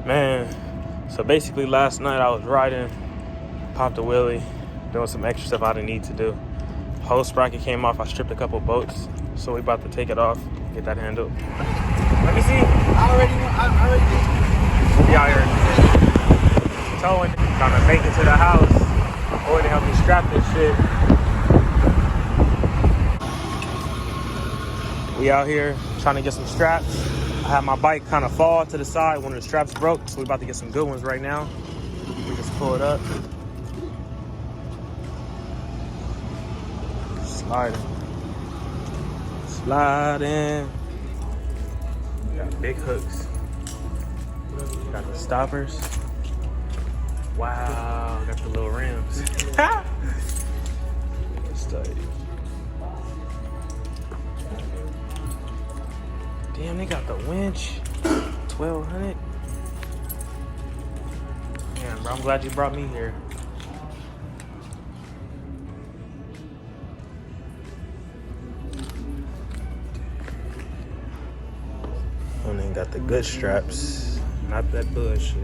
Man, so basically last night I was riding, popped a wheelie, doing some extra stuff I didn't need to do. Hose sprocket came off, I stripped a couple bolts, so we about to take it off, get that handled. Let me see. I already did. We out here towing, trying to make it to the house. My boy to help me strap this shit. We out here trying to get some straps. I had my bike kind of fall to the side. One of the straps broke, so we about to get some good ones right now. We just pull it up. Sliding. Sliding. Got big hooks. Got the stoppers. Wow, got the little rims. It's tight. Damn, they got the winch. 1200. Damn, bro, I'm glad you brought me here. And then got the good straps. Not that bullshit.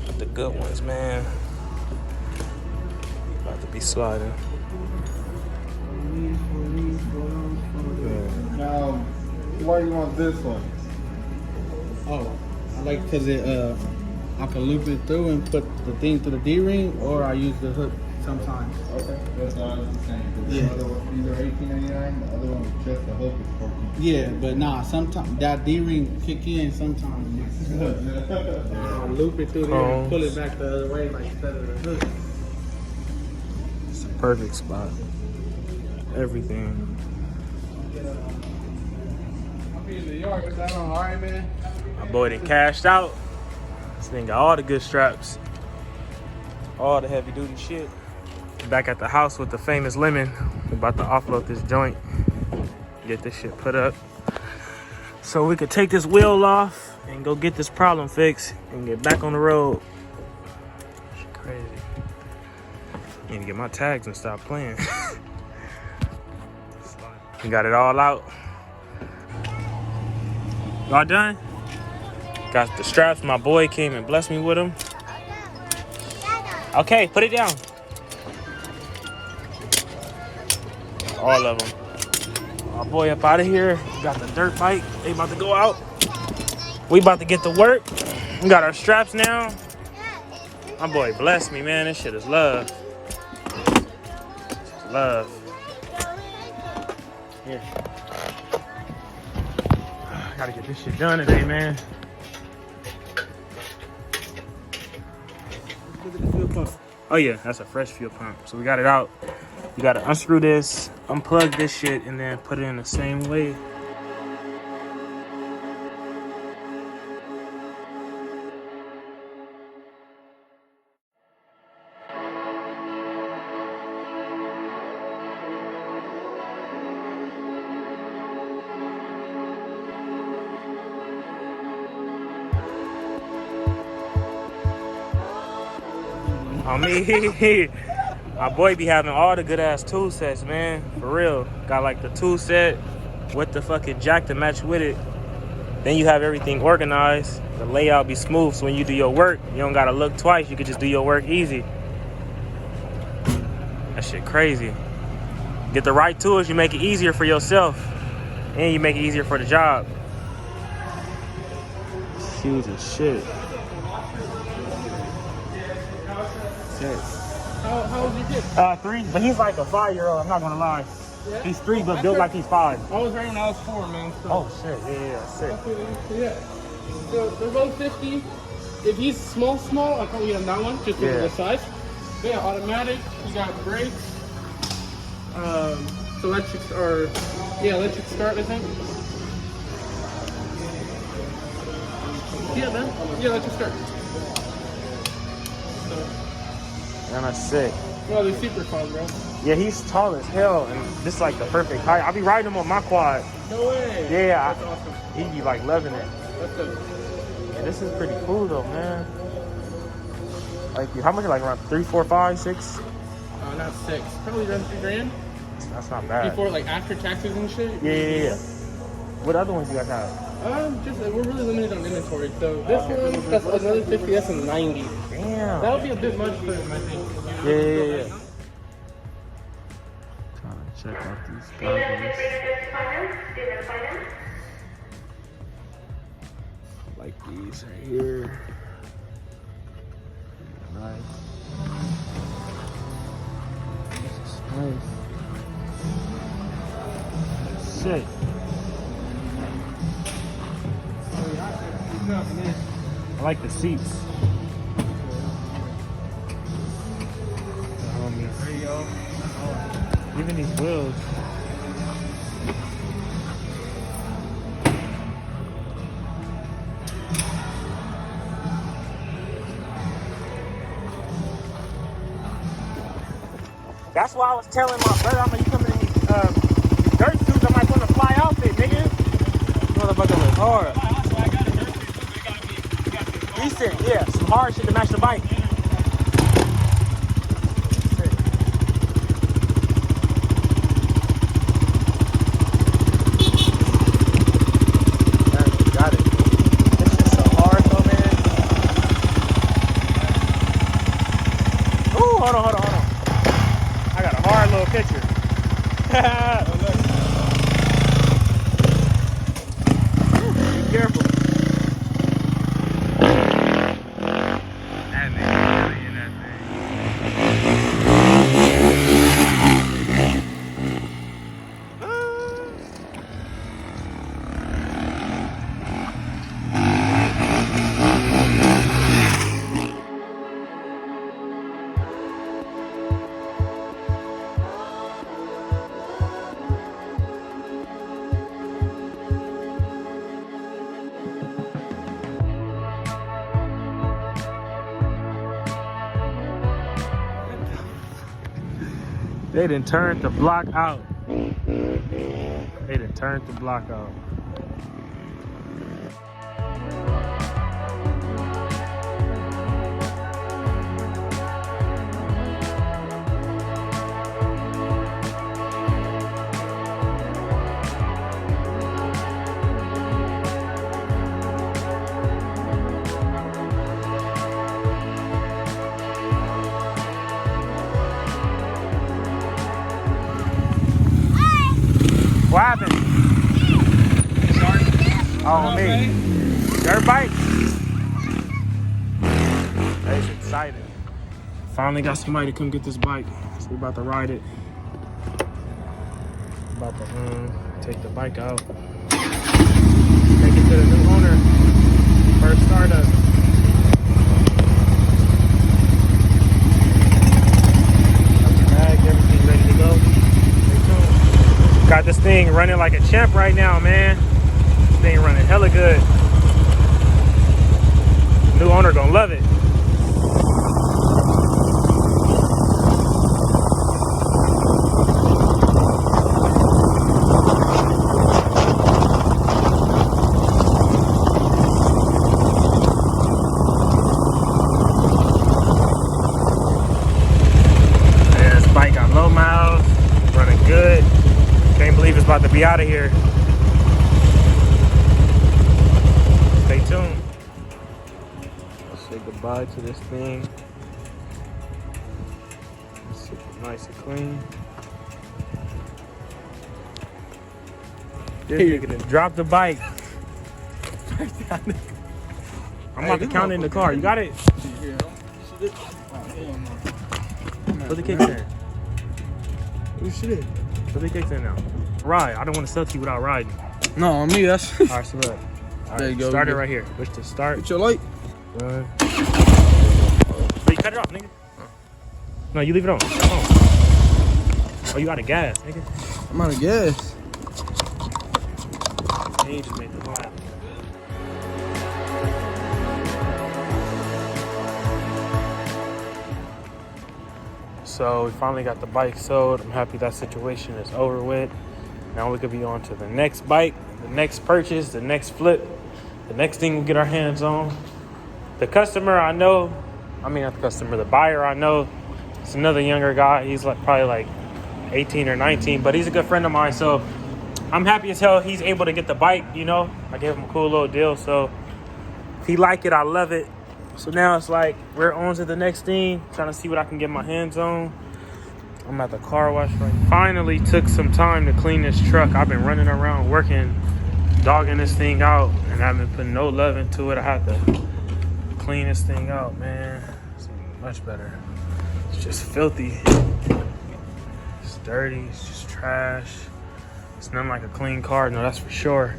Got the good ones, man. About to be sliding. Now, why do you want this one? Oh, I like because I can loop it through and put the thing through the D-ring, or I use the hook sometimes. Okay, that's all I was saying. Yeah. The other one, either $18.99, the other one was just the hook is $14. Yeah, but nah, sometimes that D-ring kick in sometimes. I loop it through there and pull it back the other way, like instead of the hook. It's a perfect spot. Everything. I'll be in the yard, is that all right, man? My boy done cashed out. This thing got all the good straps. All the heavy duty shit. Back at the house with the famous lemon. We're about to offload this joint. Get this shit put up. So we could take this wheel off and go get this problem fixed and get back on the road. Shit crazy. Need to get my tags and stop playing. We got it all out. Y'all done? Got the straps. My boy came and blessed me with them. Okay, put it down. All of them. My boy up out of here. Got the dirt bike. They about to go out. We about to get to work. We got our straps now. My boy blessed me, man. This shit is love. It's love. Here. Gotta get this shit done today, man. Look at the fuel pump. Oh yeah, that's a fresh fuel pump. So we got it out. You gotta unscrew this, unplug this shit, and then put it in the same way. I mean, my boy be having all the good ass tool sets, man. For real. Got like the tool set with the fucking jack to match with it. Then you have everything organized. The layout be smooth, so when you do your work, you don't gotta look twice. You can just do your work easy. That shit crazy. Get the right tools, you make it easier for yourself. And you make it easier for the job. It's huge as shit. How old is your kid? 3, but he's like a 5-year-old, I'm not gonna lie. Yeah? He's 3, but built like he's 5. I was right when I was 4, man. So. Oh shit, yeah, sick. Yeah. So they're both 50. If he's small, I probably get him that one, just because of the size. But yeah, automatic. You got brakes. Electric start, I think. Yeah, man. Yeah, electric start. So. And that's sick. Well, they're super fun, bro. Yeah, he's tall as hell, and this is like the perfect height. I'll be riding him on my quad. No way. Yeah, That's awesome. He'd be like loving it. That's good. Yeah, this is pretty cool though, man. Like, how much? Like around 3, 4, 5, 6? Not 6. Probably around $3,000. That's not bad. Before, like, after taxes and shit. Yeah. What other ones you guys have? We're really limited on inventory. right though. This one, that's another 50. That's a 90. Damn. That would be a bit much for him, I think. Yeah. Trying to check out these goggles. I like these right here. Nice. This is nice. Shit. I like the seats. There you go. Even these wheels. That's why I was telling my brother, I'm like, you come in these dirt suits, I might put on a fly outfit, nigga. Motherfucker was hard. Decent, yeah. Some hard shit to match the bike. Got it. This shit's so hard though, man. Ooh, hold on. I got a hard little picture. Be careful. That nigga really in that They done turned the block out. They done turned the block out. What happened? Oh, me. Dirt bike? That's exciting. Finally got somebody to come get this bike. So we about to ride it. About to take the bike out. Take it to the new owner. First startup. Got the bag, everything ready to go. Got this thing running like a champ right now, man. This thing running hella good. New owner gonna love it. Man, this bike got low miles, running good. Can't believe it's about to be out of here. Stay tuned. Let's say goodbye to this thing. Super nice and clean. This nigga done dropped the bike. I'm about to count it in the car. You got it? Put the kicks in. Oh shit. Put the kicks in now. Ride. I don't want to sell to you without riding. No, on me, that's. All right, so look. All right, There you go. Start it right here. Push to start. What's your light? But you cut it off, nigga. No, you leave it on. Oh, you out of gas, nigga. I'm out of gas. And you just made the line. So we finally got the bike sold. I'm happy that situation is over with. Now we could be on to the next bike, the next purchase, the next flip, the next thing we get our hands on. The customer I know, not the customer, the buyer I know, it's another younger guy. He's probably like 18 or 19, but he's a good friend of mine. So I'm happy as hell he's able to get the bike, you know. I gave him a cool little deal. So If he like it, I love it. So now it's like we're on to the next thing, trying to see what I can get my hands on. I'm at the car wash right now. Finally took some time to clean this truck. I've been running around working, dogging this thing out, and I've been putting no love into it. I had to clean this thing out, man. It's much better. It's just filthy. It's dirty. It's just trash. It's nothing like a clean car. No, that's for sure.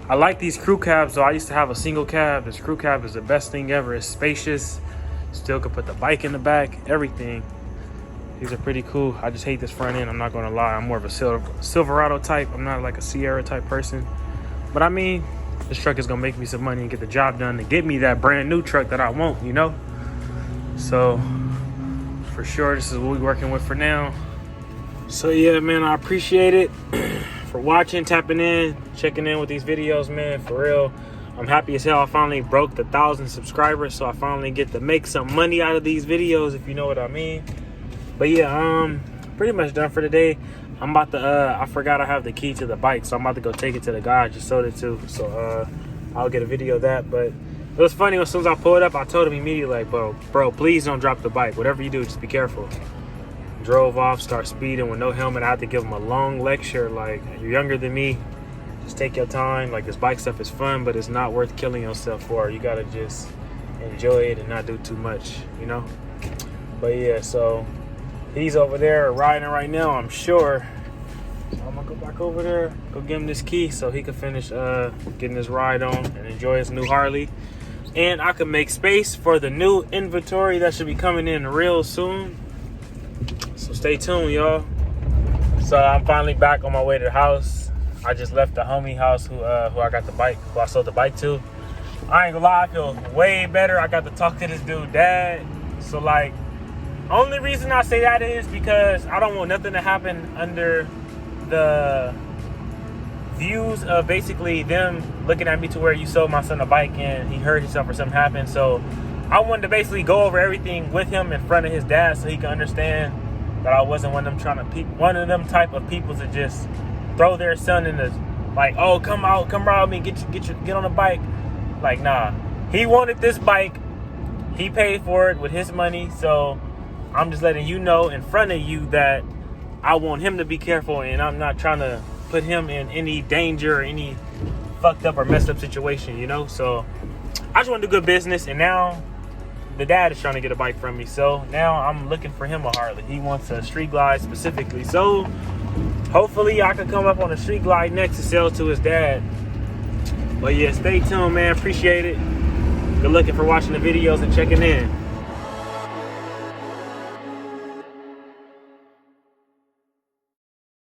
I like these crew cabs, though. I used to have a single cab. This crew cab is the best thing ever. It's spacious. Still could put the bike in the back. Everything. These are pretty cool. I just hate this front end. I'm not going to lie. I'm more of a Silverado type. I'm not like a Sierra type person. But I mean, this truck is going to make me some money and get the job done to get me that brand new truck that I want, you know? So, for sure, this is what we're working with for now. So, yeah, man, I appreciate it for watching, tapping in, checking in with these videos, man. For real, I'm happy as hell. I finally broke the 1,000 subscribers, so I finally get to make some money out of these videos, if you know what I mean. But yeah, pretty much done for today. I'm about to, I forgot I have the key to the bike, so I'm about to go take it to the guy I just sold it to. So I'll get a video of that. But it was funny, as soon as I pulled up, I told him immediately, like, bro, please don't drop the bike. Whatever you do, just be careful. Drove off, start speeding with no helmet. I had to give him a long lecture, like, you're younger than me. Just take your time. Like, this bike stuff is fun, but it's not worth killing yourself for. You gotta just enjoy it and not do too much, you know? But yeah, so he's over there riding right now, I'm sure. So I'm gonna go back over there, go give him this key so he can finish getting his ride on and enjoy his new Harley. And I can make space for the new inventory that should be coming in real soon. So stay tuned, y'all. So I'm finally back on my way to the house. I just left the homie house who I got the bike, who I sold the bike to. I ain't gonna lie, I feel way better. I got to talk to this dude, dad. So like, only reason I say that is because I don't want nothing to happen under the views of basically them looking at me to where you sold my son a bike and he hurt himself or something happened. So I wanted to basically go over everything with him in front of his dad so he can understand that I wasn't one of them type of people to just throw their son in the, like, oh, come out, come ride with me, get on a bike. Like, nah. He wanted this bike. He paid for it with his money, so I'm just letting you know in front of you that I want him to be careful, and I'm not trying to put him in any danger or any fucked up or messed up situation, you know? So I just want to do good business, and now the dad is trying to get a bike from me. So now I'm looking for him a Harley. He wants a Street Glide specifically. So hopefully I can come up on a Street Glide next to sell to his dad. But yeah, stay tuned, man. Appreciate it. Good looking for watching the videos and checking in.